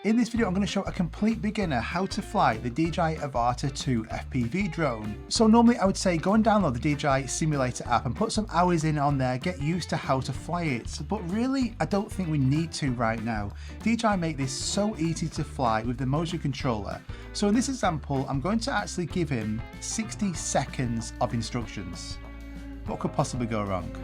In this video, I'm going to show a complete beginner how to fly the DJI Avata 2 FPV drone. So normally I would say go and download the DJI simulator app and put some hours in on there, get used to how to fly it. But really, I don't think we need to right now. DJI make this so easy to fly with the motion controller. So in this example, I'm going to actually give him 60 seconds of instructions. What could possibly go wrong?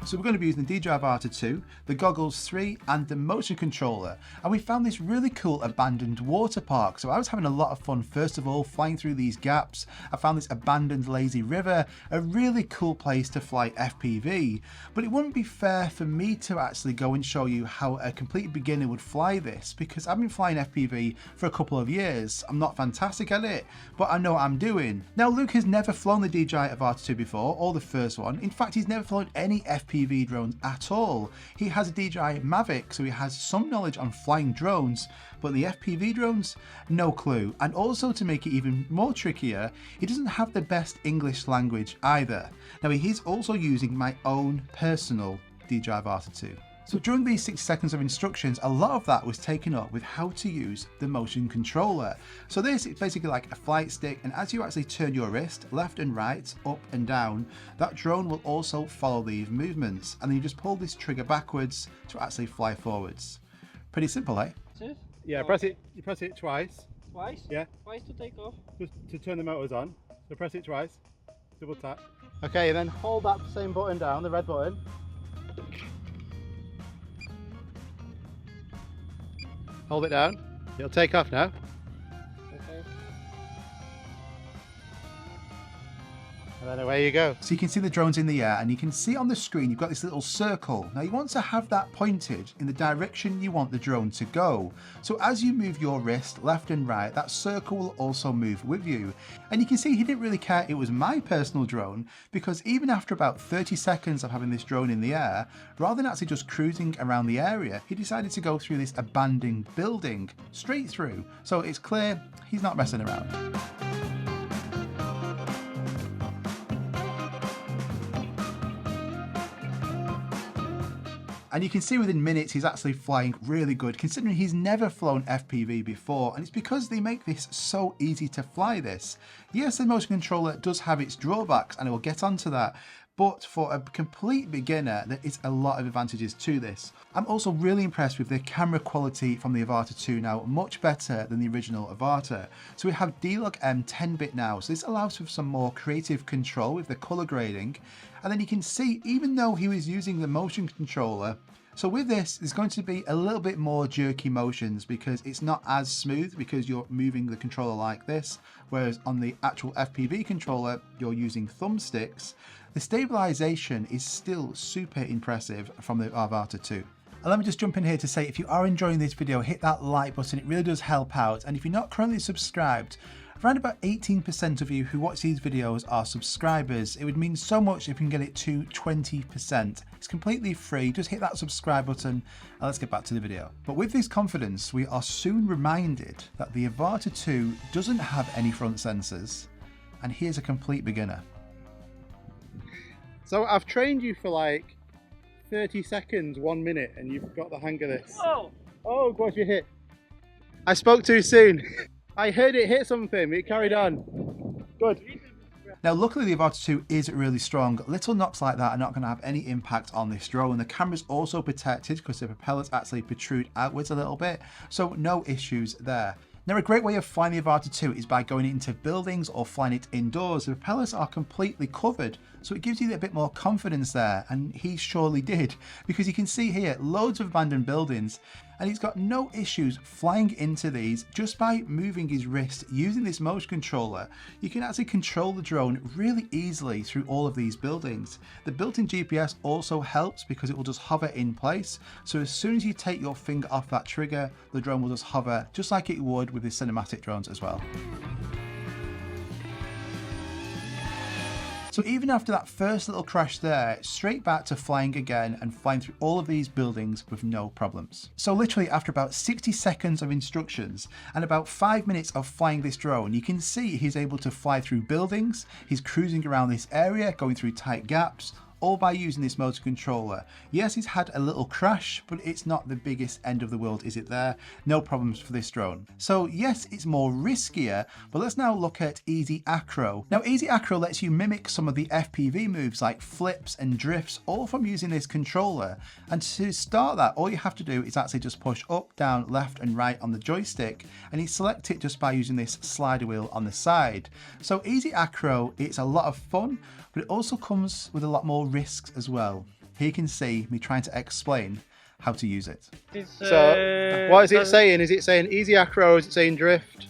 So we're going to be using the DJI Avata 2, the goggles 3 and the motion controller, and we found this really cool abandoned water park. So I was having a lot of fun first of all flying through these gaps. I found this abandoned lazy river, a really cool place to fly FPV, but it wouldn't be fair for me to actually go and show you how a complete beginner would fly this, because I've been flying FPV for a couple of years. I'm not fantastic at it, but I know what I'm doing. Now Luke has never flown the DJI Avata 2 before, or the first one. In fact, he's never flown any FPV drones at all. He has a DJI Mavic, so he has some knowledge on flying drones, but the FPV drones, no clue. And also, to make it even more trickier, he doesn't have the best English language either. Now he's also using my own personal DJI Avata 2. So during these 6 seconds of instructions, a lot of that was taken up with how to use the motion controller. So this is basically like a flight stick, and as you actually turn your wrist left and right, up and down, that drone will also follow these movements, and then you just pull this trigger backwards to actually fly forwards. Pretty simple, eh? Yeah, press it. You press it twice. Twice? Yeah. Twice to take off? Just to turn the motors on. So press it twice. Double tap. Okay, and then hold that same button down, the red button. Hold it down. It'll take off now. Okay. And then away you go. So you can see the drones in the air, and you can see on the screen you've got this little circle. Now you want to have that pointed in the direction you want the drone to go. So as you move your wrist left and right, that circle will also move with you. And you can see he didn't really care it was my personal drone, because even after about 30 seconds of having this drone in the air, rather than actually just cruising around the area, he decided to go through this abandoned building straight through. So it's clear he's not messing around. And you can see within minutes he's actually flying really good, considering he's never flown FPV before, and it's because they make this so easy to fly this. Yes, the motion controller does have its drawbacks, and I will get onto that, but for a complete beginner, there is a lot of advantages to this. I'm also really impressed with the camera quality from the Avata 2 now, much better than the original Avata. So we have D-Log M 10-bit now, so this allows for some more creative control with the color grading. And then you can see, even though he was using the motion controller, so with this, there's going to be a little bit more jerky motions because it's not as smooth because you're moving the controller like this, whereas on the actual FPV controller, you're using thumbsticks. The stabilization is still super impressive from the Avata 2. And let me just jump in here to say, if you are enjoying this video, hit that like button, it really does help out. And if you're not currently subscribed, around about 18% of you who watch these videos are subscribers. It would mean so much if you can get it to 20%. It's completely free, just hit that subscribe button and let's get back to the video. But with this confidence, we are soon reminded that the Avata 2 doesn't have any front sensors, and here's a complete beginner. So I've trained you for like 30 seconds, 1 minute, and you've got the hang of this. Oh! Oh, what you hit? I spoke too soon. I heard it hit something, it carried on. Good. Now luckily the Avata 2 is really strong. Little knocks like that are not going to have any impact on this drone. The camera's also protected because the propellers actually protrude outwards a little bit, so no issues there. Now a great way of flying the Avata 2 is by going into buildings or flying it indoors. The propellers are completely covered, so it gives you a bit more confidence there, and he surely did, because you can see here loads of abandoned buildings, and he's got no issues flying into these just by moving his wrist using this motion controller. You can actually control the drone really easily through all of these buildings. The built-in GPS also helps because it will just hover in place, so as soon as you take your finger off that trigger, the drone will just hover just like it would with the cinematic drones as well. So even after that first little crash there, straight back to flying again and flying through all of these buildings with no problems. So literally after about 60 seconds of instructions and about 5 minutes of flying this drone, you can see he's able to fly through buildings, he's cruising around this area, going through tight gaps, all by using this motor controller. Yes, it's had a little crash, but it's not the biggest end of the world, is it there? No problems for this drone. So yes, it's more riskier, but let's now look at Easy Acro. Now Easy Acro lets you mimic some of the FPV moves like flips and drifts, all from using this controller. And to start that, all you have to do is actually just push up, down, left and right on the joystick, and you select it just by using this slider wheel on the side. So Easy Acro, it's a lot of fun, but it also comes with a lot more risks as well. Here you can see me trying to explain how to use it. So what is it saying? Is it saying Easy Acro or is it saying drift?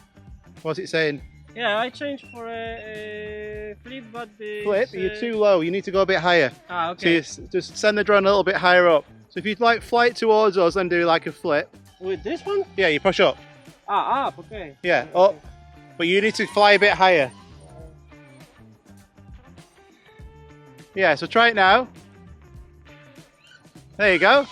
What's it saying? Yeah, I changed for a flip, but the Flip? You're too low, you need to go a bit higher. okay. So you just send the drone a little bit higher up. So if you'd like fly it towards us and do like a flip. With this one? Yeah, you push up. Up, okay. Yeah, up. But you need to fly a bit higher. Yeah, so try it now. There you go.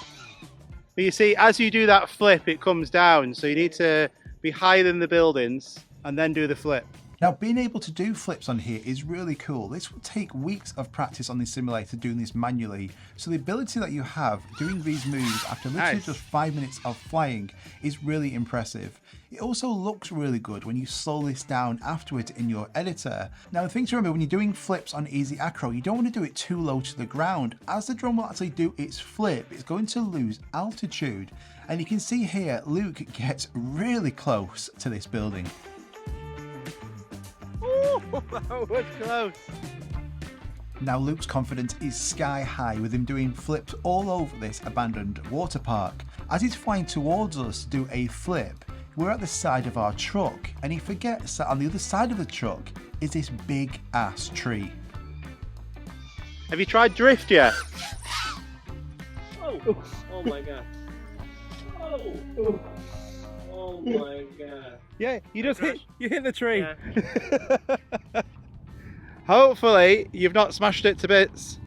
But you see, as you do that flip, it comes down. So you need to be higher than the buildings and then do the flip. Now, being able to do flips on here is really cool. This will take weeks of practice on this simulator doing this manually. So the ability that you have doing these moves after literally just 5 minutes of flying is really impressive. It also looks really good when you slow this down afterwards in your editor. Now, the thing to remember when you're doing flips on Easy Acro, you don't want to do it too low to the ground. As the drone will actually do its flip, it's going to lose altitude. And you can see here, Luke gets really close to this building. That was close. Now Luke's confidence is sky high with him doing flips all over this abandoned water park. As he's flying towards us to do a flip, we're at the side of our truck and he forgets that on the other side of the truck is this big ass tree. Have you tried drift yet? Oh, oh my god. Oh, oh my god. Yeah, you just hit the tree. Yeah. Hopefully you've not smashed it to bits.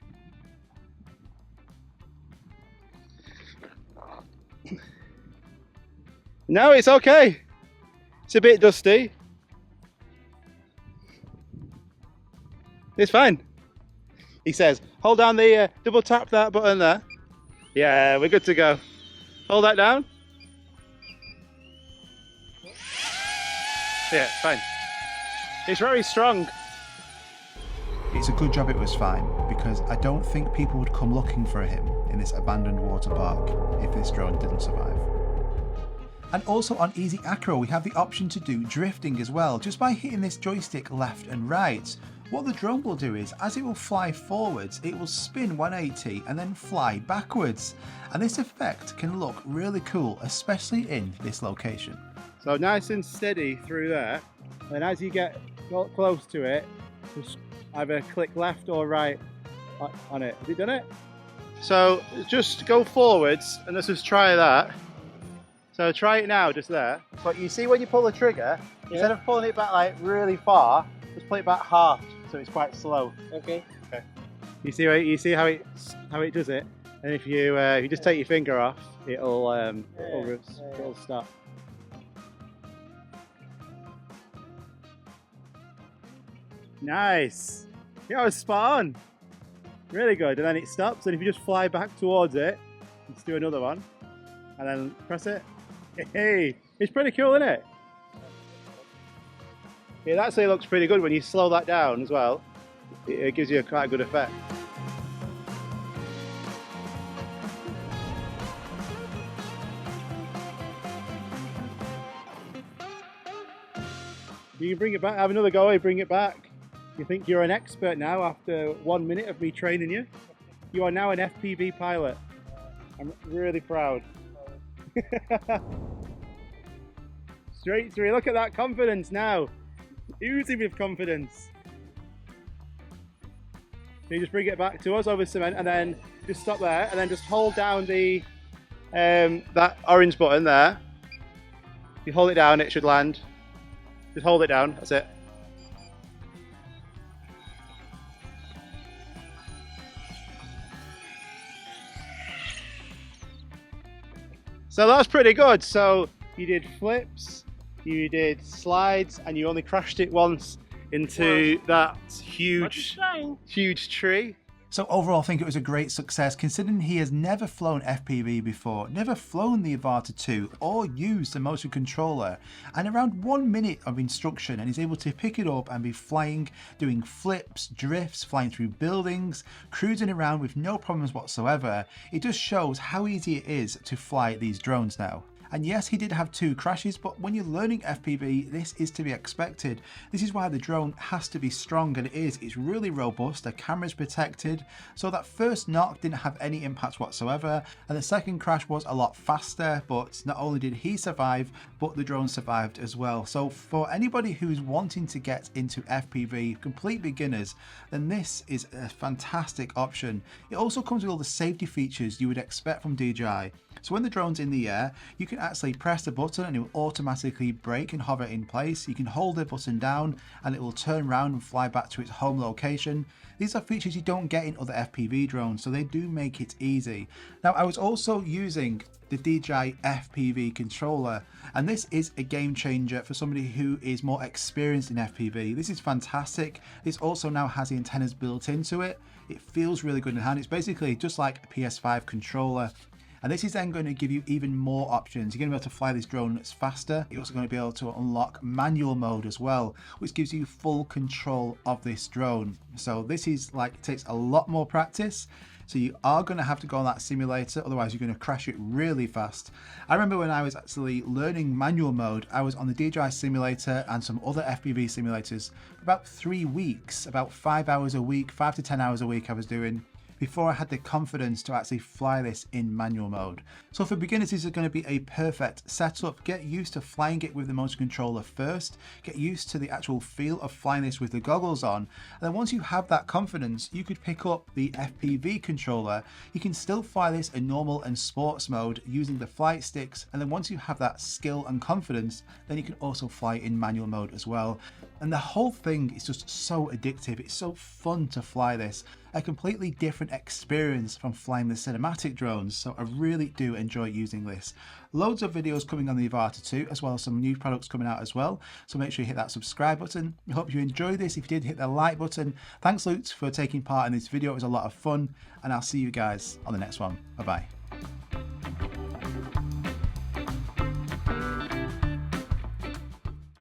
No, it's okay. It's a bit dusty. It's fine. He says, hold down the double tap that button there. Yeah, we're good to go. Hold that down. Yeah, fine. It's very strong. It's a good job it was fine, because I don't think people would come looking for him in this abandoned water park if this drone didn't survive. And also on Easy Acro we have the option to do drifting as well, just by hitting this joystick left and right. What the drone will do is, as it will fly forwards, it will spin 180 and then fly backwards. And this effect can look really cool, especially in this location. So nice and steady through there, and as you get close to it, just either click left or right on it. Have you done it? So just go forwards and let's just try that. So try it now, just there. But you see when you pull the trigger, instead of pulling it back like really far, just pull it back half, so it's quite slow. Okay. Okay. You see how it does it, and if you just take your finger off, it'll stop. Nice. Yeah, it was spot on. Really good. And then it stops, and if you just fly back towards it, let's do another one, and then press it. Hey, it's pretty cool, isn't it? It actually looks pretty good when you slow that down as well. It gives you a quite good effect. You can bring it back, have another go, bring it back. You think you're an expert now after 1 minute of me training you? You are now an FPV pilot. I'm really proud. Straight through, look at that confidence now. Oozing with confidence. So you just bring it back to us over cement and then just stop there and then just hold down the that orange button there. If you hold it down, it should land. Just hold it down, that's it. So that's pretty good. So you did flips, you did slides, and you only crashed it once into that huge tree. So overall, I think it was a great success considering he has never flown FPV before, never flown the Avata 2 or used the motion controller, and around 1 minute of instruction and he's able to pick it up and be flying, doing flips, drifts, flying through buildings, cruising around with no problems whatsoever. It just shows how easy it is to fly these drones now. And yes, he did have 2 crashes, but when you're learning FPV, this is to be expected. This is why the drone has to be strong, and it is. It's really robust, the camera's protected, so that first knock didn't have any impact whatsoever, and the second crash was a lot faster, but not only did he survive, but the drone survived as well. So for anybody who's wanting to get into FPV, complete beginners, then this is a fantastic option. It also comes with all the safety features you would expect from DJI. So when the drone's in the air, you can actually press the button and it will automatically brake and hover in place. You can hold the button down and it will turn around and fly back to its home location. These are features you don't get in other FPV drones, so they do make it easy. Now, I was also using the DJI FPV controller, and this is a game changer for somebody who is more experienced in FPV. This is fantastic. This also now has the antennas built into it. It feels really good in hand. It's basically just like a PS5 controller. And this is then going to give you even more options. You're going to be able to fly this drone that's faster. You're also going to be able to unlock manual mode as well, which gives you full control of this drone. So this is like, it takes a lot more practice. So you are going to have to go on that simulator, otherwise you're going to crash it really fast. I remember when I was actually learning manual mode, I was on the DJI simulator and some other FPV simulators for about 3 weeks, about 5 hours a week, 5 to 10 hours a week I was doing, before I had the confidence to actually fly this in manual mode. So for beginners, this is going to be a perfect setup. Get used to flying it with the motion controller first, get used to the actual feel of flying this with the goggles on, and then once you have that confidence, you could pick up the FPV controller. You can still fly this in normal and sports mode using the flight sticks, and then once you have that skill and confidence, then you can also fly in manual mode as well. And the whole thing is just so addictive. It's so fun to fly this. A completely different experience from flying the cinematic drones, so I really do enjoy using this. Loads of videos coming on the Avata 2, as well as some new products coming out as well, so make sure you hit that subscribe button. I hope you enjoyed this. If you did, hit the like button. Thanks, Luke, for taking part in this video. It was a lot of fun, and I'll see you guys on the next one. Bye bye.